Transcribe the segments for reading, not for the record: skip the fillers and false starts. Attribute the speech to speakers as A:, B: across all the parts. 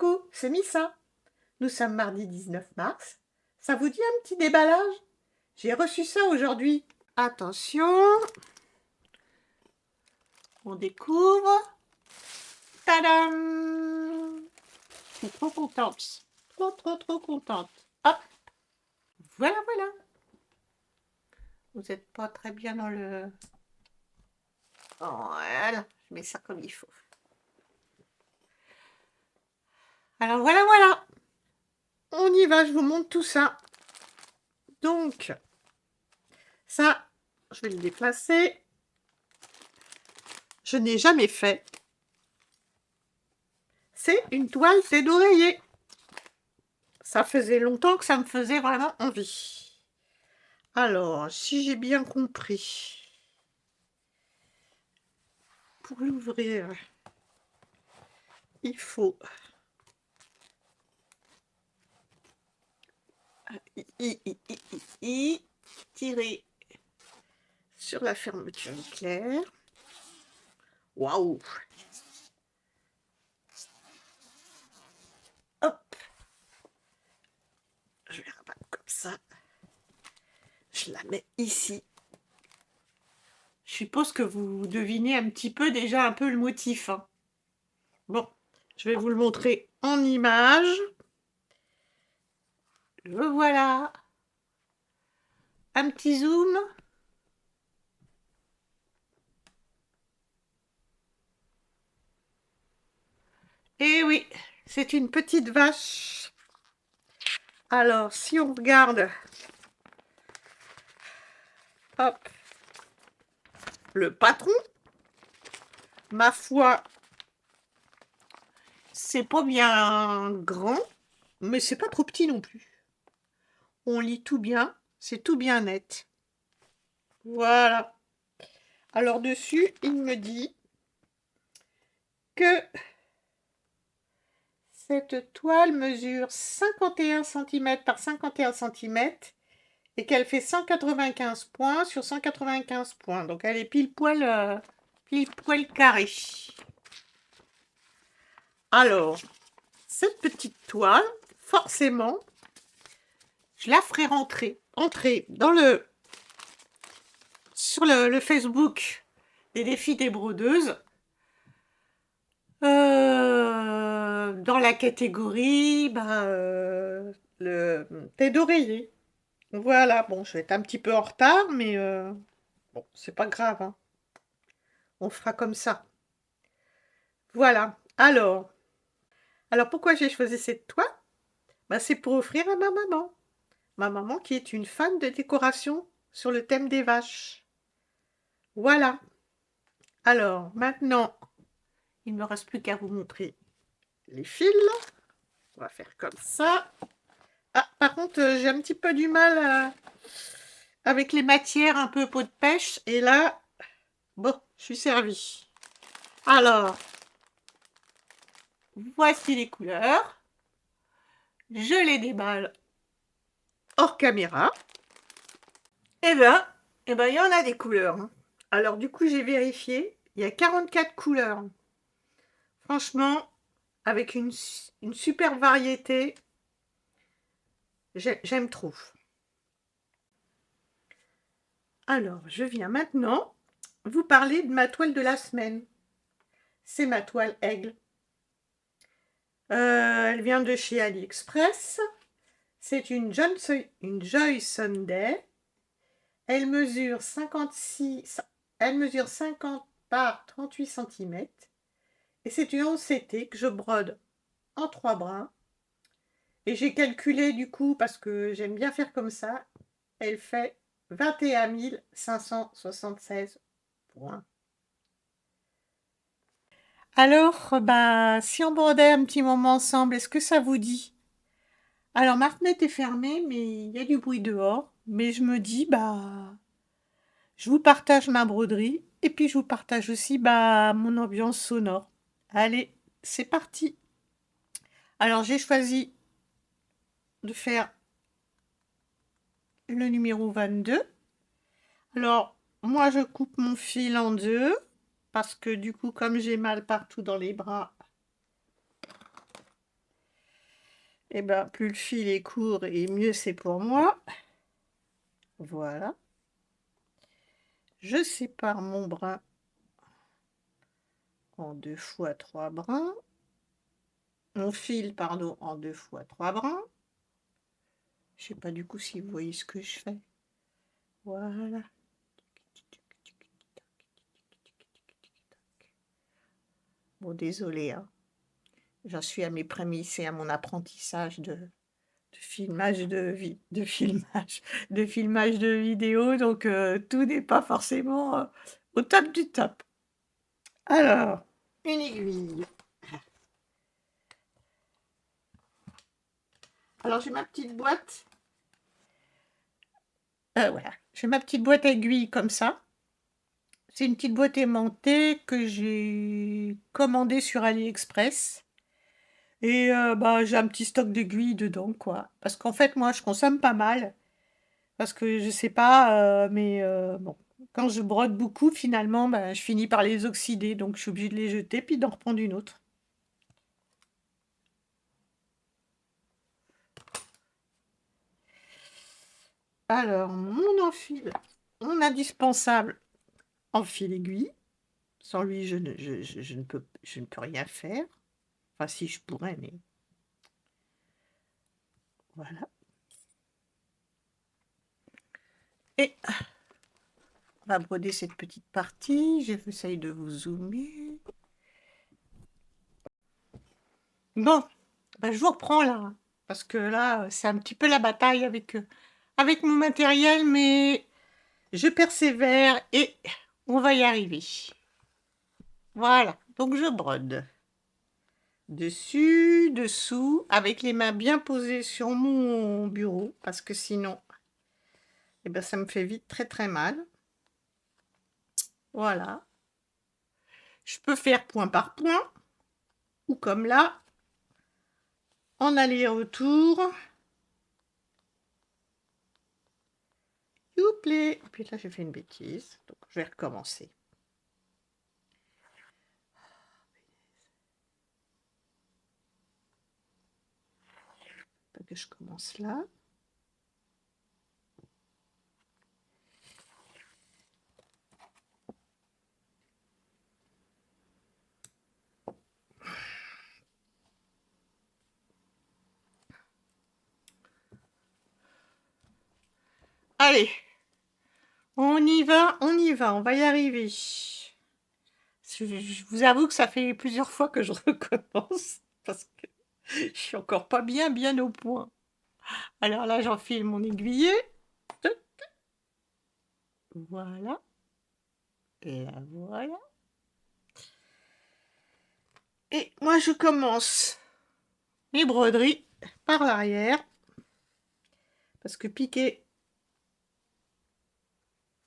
A: Coucou, c'est Missa. Nous sommes mardi 19 mars. Ça vous dit un petit déballage? J'ai reçu ça aujourd'hui. Attention. On découvre. Tadam! Je suis trop contente. Trop contente. Hop. Voilà. Vous n'êtes pas très bien dans le... Voilà. Je mets ça comme il faut. Alors voilà. On y va, je vous montre tout ça. Donc, ça, je vais le déplacer. Je n'ai jamais fait. C'est une toile d'oreiller. Ça faisait longtemps que ça me faisait vraiment envie. Alors, si j'ai bien compris, pour l'ouvrir, il faut tirer sur la fermeture éclair. Waouh! Hop! Je vais rabattre comme ça. Je la mets ici. Je suppose que vous devinez un petit peu déjà un peu le motif, hein. Bon, je vais vous le montrer en image. Le voilà. Un petit zoom. Et oui, c'est une petite vache. Alors, si on regarde, hop, le patron, ma foi, c'est pas bien grand, mais c'est pas trop petit non plus. On lit tout bien, c'est tout bien net. Voilà. Alors dessus, il me dit que cette toile mesure 51 cm par 51 cm et qu'elle fait 195 points sur 195 points. Donc elle est pile poil carrée. Alors, cette petite toile, forcément, je la ferai entrer dans sur le Facebook des défis des brodeuses, dans la catégorie le thé d'oreiller. Voilà, bon, je vais être un petit peu en retard, mais bon, c'est pas grave, hein. On fera comme ça. Voilà. Alors pourquoi j'ai choisi cette toile? C'est pour offrir à ma maman. Ma maman qui est une fan de décoration sur le thème des vaches. Voilà. Alors, maintenant, il ne me reste plus qu'à vous montrer les fils. On va faire comme ça. Ah, par contre, j'ai un petit peu du mal avec les matières un peu peau de pêche. Et là, bon, je suis servie. Alors, voici les couleurs. Je les déballe hors caméra. Eh ben, il y en a des couleurs, hein. Alors, du coup, j'ai vérifié. Il y a 44 couleurs. Franchement, avec une super variété. J'aime trop. Alors, je viens maintenant vous parler de ma toile de la semaine. C'est ma toile aigle. Elle vient de chez AliExpress. C'est une Joy Sunday. Elle mesure 50 par 38 cm. Et c'est une 11 CT que je brode en 3 brins. Et j'ai calculé du coup, parce que j'aime bien faire comme ça, elle fait 21 576 points. Alors, si on brodait un petit moment ensemble, est-ce que ça vous dit? Alors, ma fenêtre est fermée, mais il y a du bruit dehors. Mais je me dis, je vous partage ma broderie et puis je vous partage aussi mon ambiance sonore. Allez, c'est parti. Alors, j'ai choisi de faire le numéro 22. Alors, moi, je coupe mon fil en deux parce que du coup, comme j'ai mal partout dans les bras, Et ben, plus le fil est court et mieux c'est pour moi. Voilà. Je sépare mon brin en 2 fois 3 brins. Mon fil, pardon, en 2 fois 3 brins. Je sais pas du coup si vous voyez ce que je fais. Voilà. Bon, désolé, hein. J'en suis à mes prémices et à mon apprentissage de filmage de filmage de vidéos, donc tout n'est pas forcément, au top du top. Alors, une aiguille. Alors j'ai ma petite boîte. Voilà, j'ai ma petite boîte à aiguilles comme ça. C'est une petite boîte aimantée que j'ai commandée sur AliExpress et bah, j'ai un petit stock d'aiguilles dedans, quoi. Parce qu'en fait, moi, je consomme pas mal. Parce que je sais pas, mais bon, quand je brode beaucoup, finalement, bah, je finis par les oxyder, donc je suis obligée de les jeter, puis d'en reprendre une autre. Alors, mon indispensable enfile aiguille. Sans lui, je ne peux rien faire. Enfin, si, je pourrais, mais voilà. Et on va broder cette petite partie. J'essaye de vous zoomer. Bon, bah, je vous reprends là, parce que là, c'est un petit peu la bataille avec mon matériel, mais je persévère et on va y arriver. Voilà, donc je brode. Dessus, dessous, avec les mains bien posées sur mon bureau, parce que sinon, eh ben, ça me fait vite très très mal. Voilà. Je peux faire point par point, ou comme là, en aller-retour. Youplé. Et puis là, j'ai fait une bêtise, donc je vais recommencer. Que je commence là. Allez, on y va, on va y arriver. Je vous avoue que ça fait plusieurs fois que je recommence parce que je suis encore pas bien au point. Alors là, j'enfile mon aiguillet. Voilà. Et là, voilà. Et moi, je commence mes broderies par l'arrière parce que piquer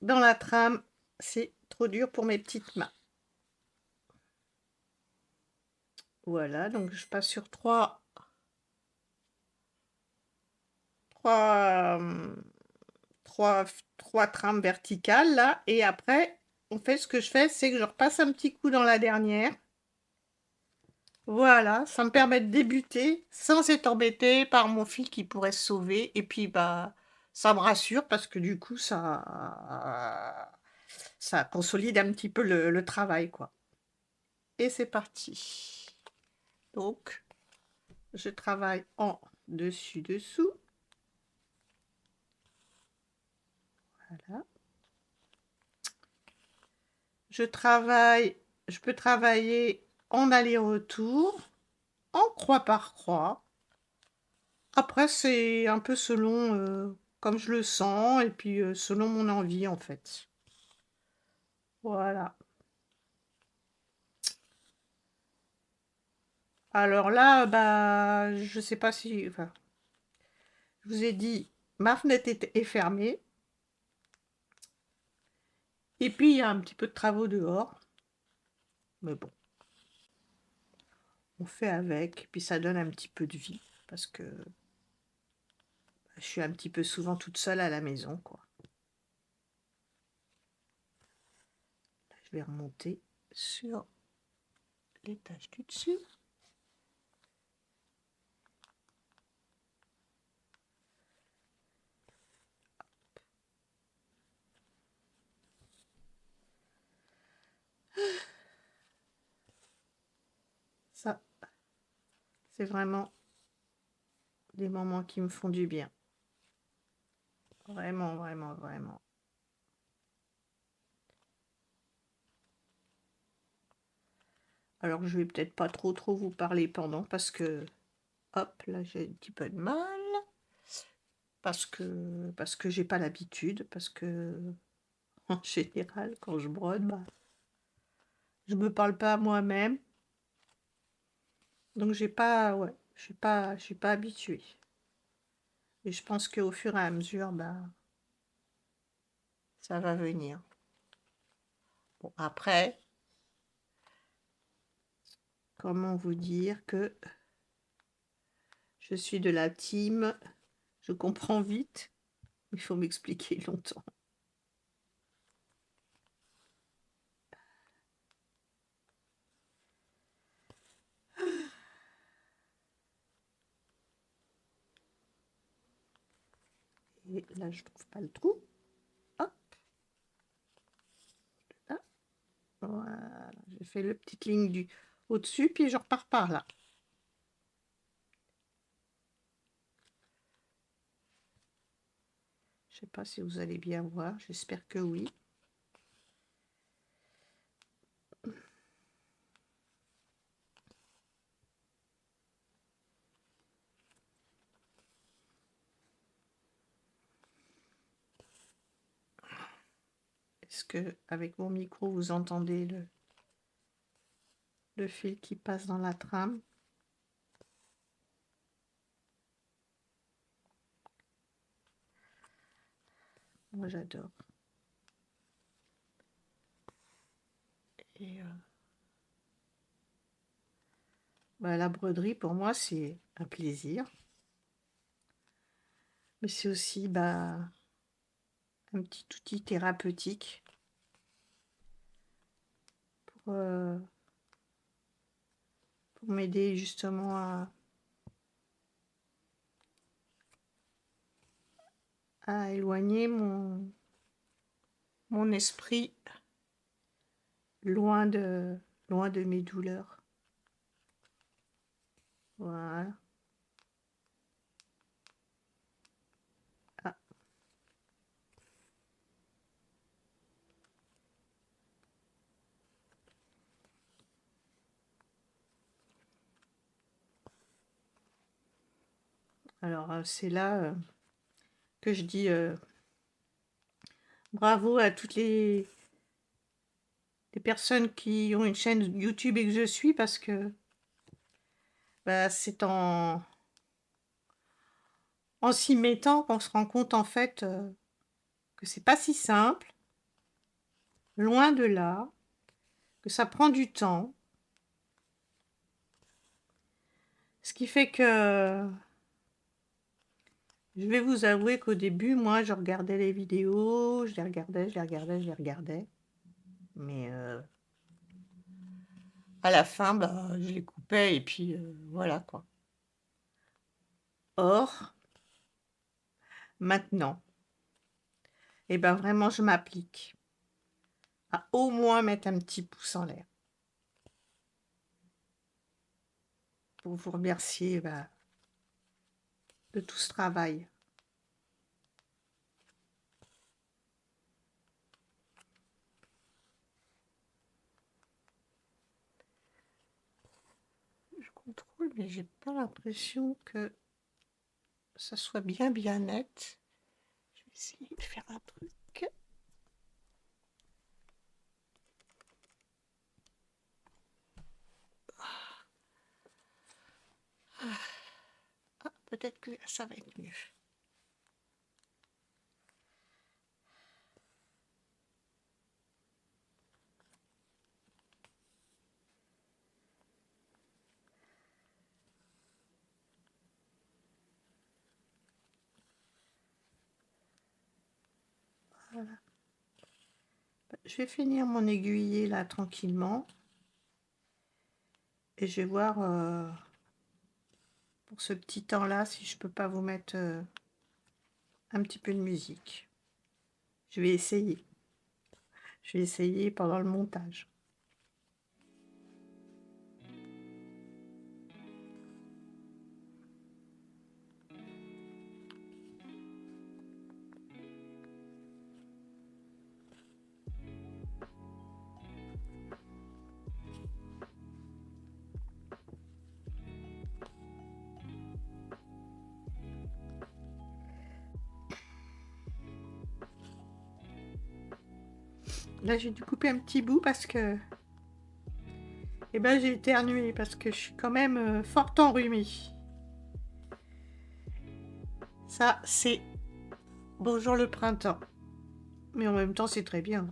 A: dans la trame, c'est trop dur pour mes petites mains. Voilà, donc je passe sur trois trames verticales là, et après, en fait, ce que je fais, c'est que je repasse un petit coup dans la dernière. Voilà, ça me permet de débuter sans être embêtée par mon fil qui pourrait se sauver. Et puis, bah, ça me rassure parce que du coup, ça consolide un petit peu le travail, quoi. Et c'est parti. Donc, je travaille en dessus-dessous. Voilà. Je peux travailler en aller-retour, en croix par croix. Après, c'est un peu selon comme je le sens et puis selon mon envie en fait. Voilà. Alors là, bah, je sais pas si, enfin, je vous ai dit, ma fenêtre est fermée. Et puis il y a un petit peu de travaux dehors, mais bon, on fait avec. Puis ça donne un petit peu de vie parce que je suis un petit peu souvent toute seule à la maison, quoi. Je vais remonter sur l'étage du dessus. Ça, c'est vraiment des moments qui me font du bien. Vraiment, vraiment, vraiment. Alors, je vais peut-être pas trop vous parler pendant parce que, hop, là, j'ai un petit peu de mal. Parce que j'ai pas l'habitude, parce que, en général, quand je brode, bah, je me parle pas à moi-même. Donc, j'ai pas, ouais, je suis pas habituée. Et je pense qu'au fur et à mesure, bah, ça va venir. Bon, après, comment vous dire que je suis de la team, je comprends vite, il faut m'expliquer longtemps. Et là, je trouve pas le trou. Hop, là. Voilà, j'ai fait le petite ligne du au-dessus, puis je repars par là. Je sais pas si vous allez bien voir, j'espère que oui. Est-ce que avec mon micro vous entendez le fil qui passe dans la trame? Moi j'adore. Et bah, la broderie pour moi c'est un plaisir, mais c'est aussi bah, un petit outil thérapeutique pour m'aider justement à éloigner mon esprit loin de mes douleurs. Voilà. Ah, alors c'est là que je dis bravo à toutes les personnes qui ont une chaîne YouTube et que je suis parce que bah, c'est en s'y mettant qu'on se rend compte en fait que c'est pas si simple, loin de là, que ça prend du temps. Ce qui fait que je vais vous avouer qu'au début, moi, je regardais les vidéos, je les regardais, je les regardais, je les regardais. Mais à la fin, bah, je les coupais et puis voilà quoi. Or, maintenant, eh ben vraiment, je m'applique à au moins mettre un petit pouce en l'air pour vous remercier bah, de tout ce travail. Je contrôle, mais j'ai pas l'impression que ça soit bien net. Je vais essayer de faire un truc. Ah, peut-être que ça va être mieux. Voilà. Je vais finir mon aiguillé là tranquillement. Et je vais voir pour ce petit temps-là si je peux pas vous mettre un petit peu de musique. Je vais essayer. Je vais essayer pendant le montage. Là, j'ai dû couper un petit bout parce que... Eh ben, j'ai éternué parce que je suis quand même fort enrhumée. Ça, c'est bonjour le printemps. Mais en même temps, c'est très bien.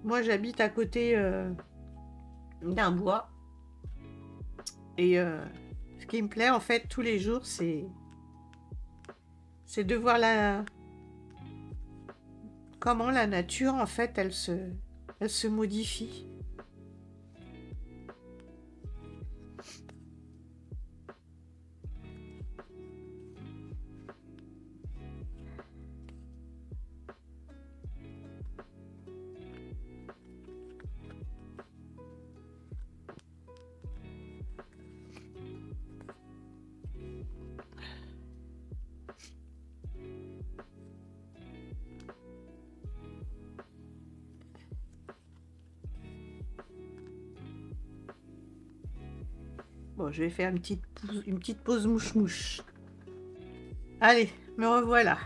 A: Moi, j'habite à côté d'un bois. Et ce qui me plaît, en fait, tous les jours, c'est de voir comment la nature, en fait, elle se modifie. Bon, je vais faire une petite pause mouche-mouche. Allez, me revoilà.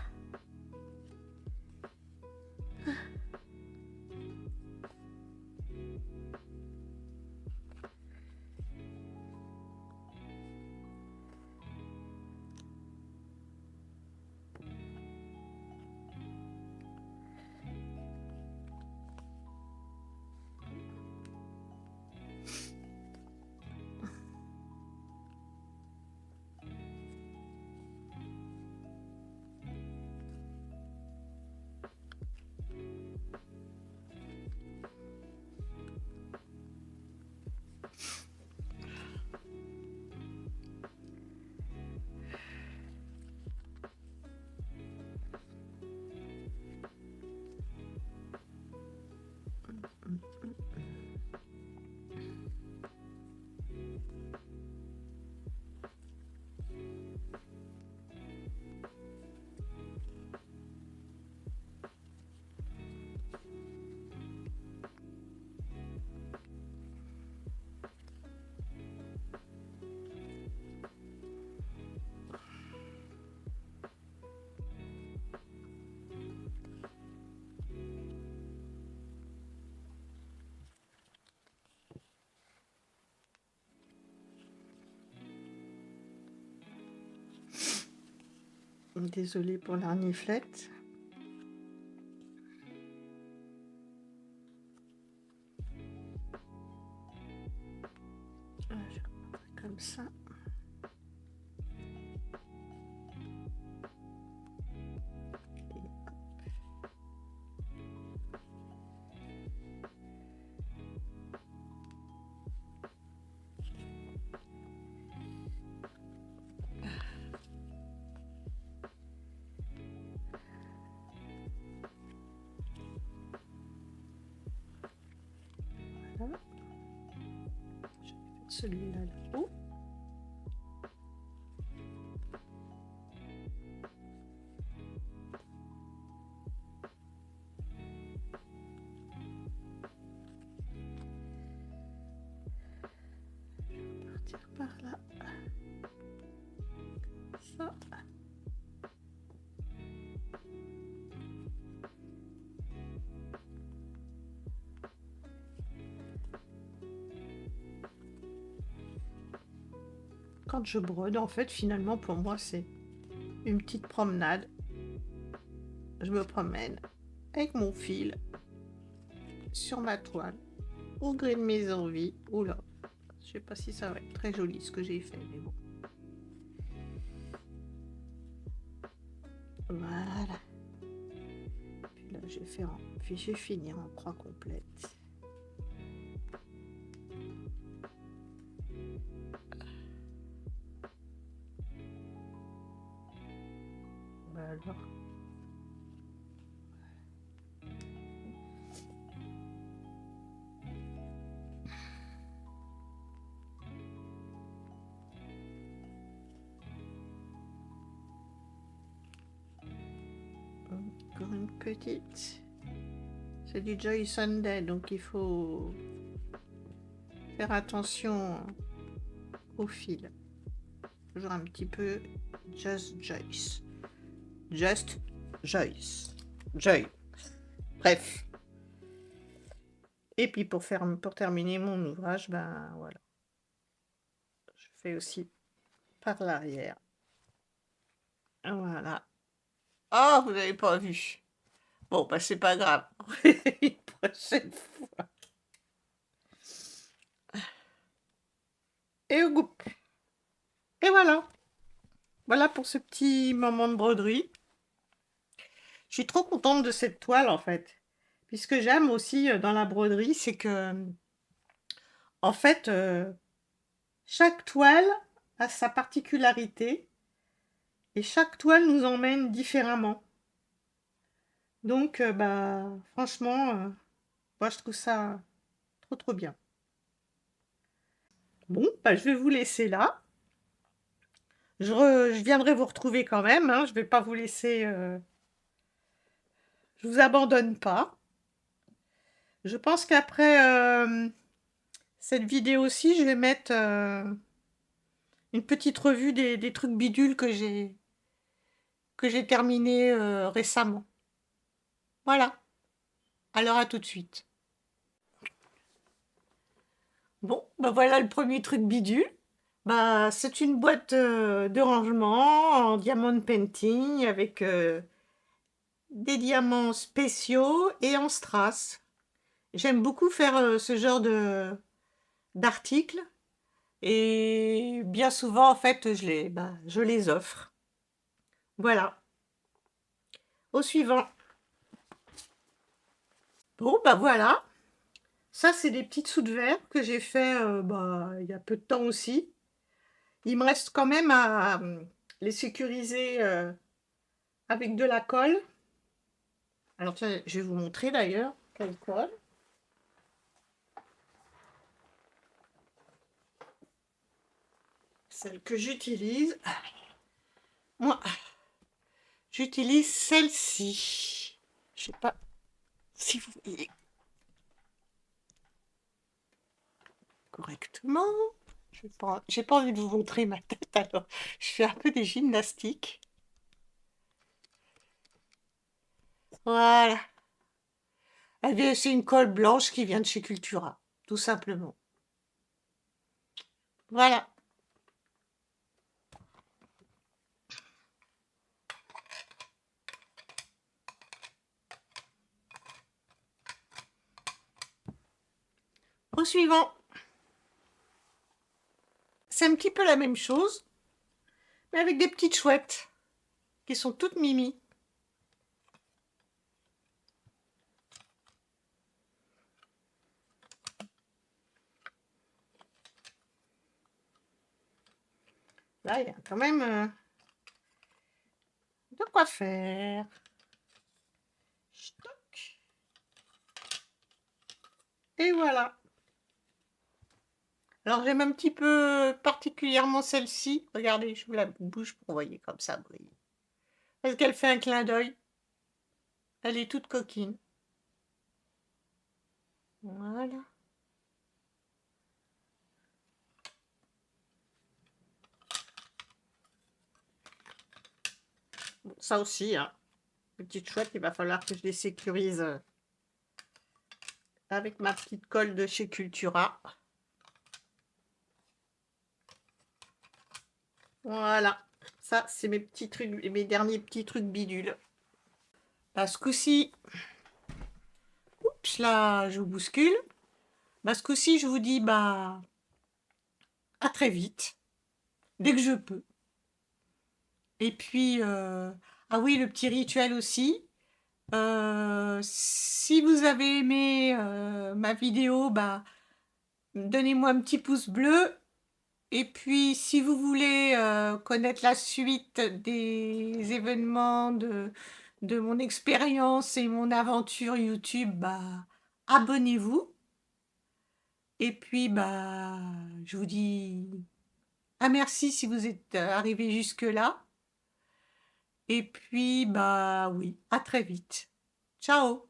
A: Désolée pour la reniflette. Je vais faire comme ça. Voilà. Je vais faire celui-là là-haut. Je vais partir par là. Ça. Quand je brode, en fait, finalement, pour moi, c'est une petite promenade. Je me promène avec mon fil sur ma toile, au gré de mes envies. Oula, je sais pas si ça va être très joli ce que j'ai fait, mais bon. Voilà. Puis là, je vais finir en croix complète. Bah alors. Encore une petite. C'est du Joy Sunday, donc il faut faire attention au fil. Toujours un petit peu Just Joyce. Just Joyce. Joy. Bref. Et puis pour terminer mon ouvrage, ben voilà. Je fais aussi par l'arrière. Voilà. Oh, vous n'avez pas vu. Bon, bah c'est pas grave. Une prochaine fois. Et au goût. Et voilà. Voilà pour ce petit moment de broderie. Je suis trop contente de cette toile en fait. Puis ce que j'aime aussi dans la broderie, c'est que en fait, chaque toile a sa particularité et chaque toile nous emmène différemment. Donc, bah, franchement, moi je trouve ça trop trop bien. Bon, bah, je vais vous laisser là. Je viendrai vous retrouver quand même, hein. Je vais pas vous laisser. Je vous abandonne pas. Je pense qu'après cette vidéo-ci, je vais mettre une petite revue des trucs bidules que j'ai terminé récemment. Voilà. Alors à tout de suite. Bon, bah voilà le premier truc bidule. Bah, c'est une boîte de rangement en diamond painting avec des diamants spéciaux et en strass. J'aime beaucoup faire ce genre d'articles et bien souvent en fait je les offre. Voilà. Au suivant. Bon bah voilà. Ça c'est des petites sous de verre que j'ai fait bah, il y a peu de temps aussi. Il me reste quand même à les sécuriser avec de la colle. Alors tiens, je vais vous montrer d'ailleurs quelle colle. Celle que j'utilise. Moi, j'utilise celle-ci. Je sais pas si vous voyez correctement. J'ai pas envie de vous montrer ma tête, alors je fais un peu des gymnastiques. Voilà. Eh bien, c'est une colle blanche qui vient de chez Cultura, tout simplement. Voilà. Au suivant. C'est un petit peu la même chose, mais avec des petites chouettes qui sont toutes mimi. Là, il y a quand même de quoi faire. Stock. Et voilà. Alors, j'aime un petit peu particulièrement celle-ci. Regardez, je vous la bouge pour voyez comme ça brille. Parce qu'elle fait un clin d'œil. Elle est toute coquine. Voilà. Bon, ça aussi, hein. Petite chouette, il va falloir que je les sécurise avec ma petite colle de chez Cultura. Voilà. Ça, c'est mes petits trucs, mes derniers petits trucs bidules. Bah, ce coup-ci, oups, là, je vous bouscule. Bah, ce coup-ci, je vous dis, bah, à très vite, dès que je peux. Et puis, ah oui, le petit rituel aussi. Si vous avez aimé ma vidéo, bah, donnez-moi un petit pouce bleu. Et puis, si vous voulez connaître la suite des événements de mon expérience et mon aventure YouTube, bah, abonnez-vous. Et puis, bah, je vous dis un merci si vous êtes arrivé jusque-là. Et puis, bah oui, à très vite. Ciao!